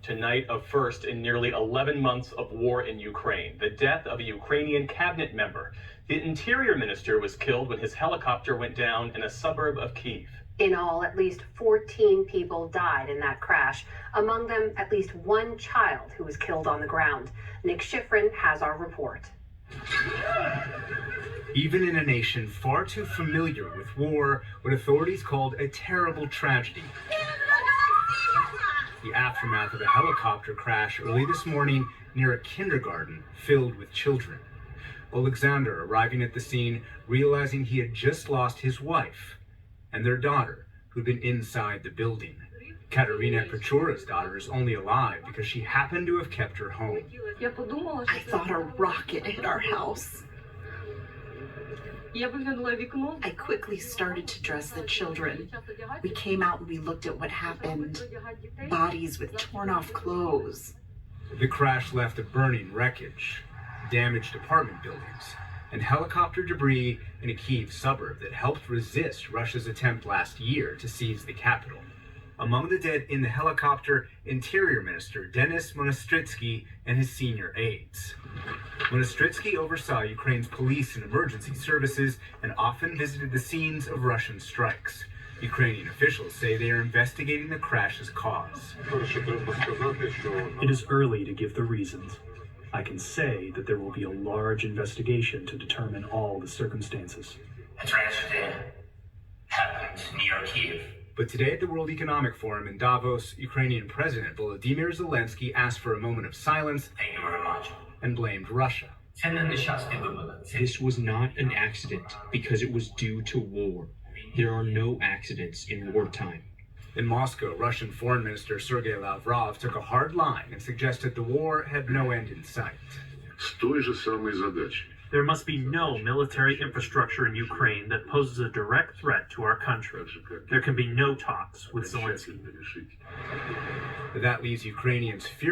Tonight, a first in nearly 11 months of war in Ukraine, the death of a Ukrainian cabinet member. The interior minister was killed when his helicopter went down in a suburb of Kyiv. In all, at least 14 people died in that crash, among them at least one child who was killed on the ground. Nick Schifrin has our report. Even in a nation far too familiar with war, what authorities called a terrible tragedy. The aftermath of a helicopter crash early this morning near a kindergarten filled with children. Alexander arriving at the scene, realizing he had just lost his wife and their daughter, who'd been inside the building. Katerina Pechura's daughter is only alive because she happened to have kept her home. I thought a rocket hit our house. I quickly started to dress the children. We came out and we looked at what happened. Bodies with torn off clothes. The crash left a burning wreckage, damaged apartment buildings, and helicopter debris in a Kyiv suburb that helped resist Russia's attempt last year to seize the capital. Among the dead in the helicopter, Interior Minister Denis Monastritsky and his senior aides. Monastritsky oversaw Ukraine's police and emergency services and often visited the scenes of Russian strikes. Ukrainian officials say they are investigating the crash's cause. It is early to give the reasons. I can say that there will be a large investigation to determine all the circumstances. A tragedy happened near Kyiv. But today at the World Economic Forum in Davos, Ukrainian President Volodymyr Zelensky asked for a moment of silence. Thank you very much. And blamed Russia. This was not an accident because it was due to war. There are no accidents in wartime. In Moscow, Russian Foreign Minister Sergei Lavrov took a hard line and suggested the war had no end in sight. There must be no military infrastructure in Ukraine that poses a direct threat to our country. There can be no talks with Zelensky. That leaves Ukrainians fearful.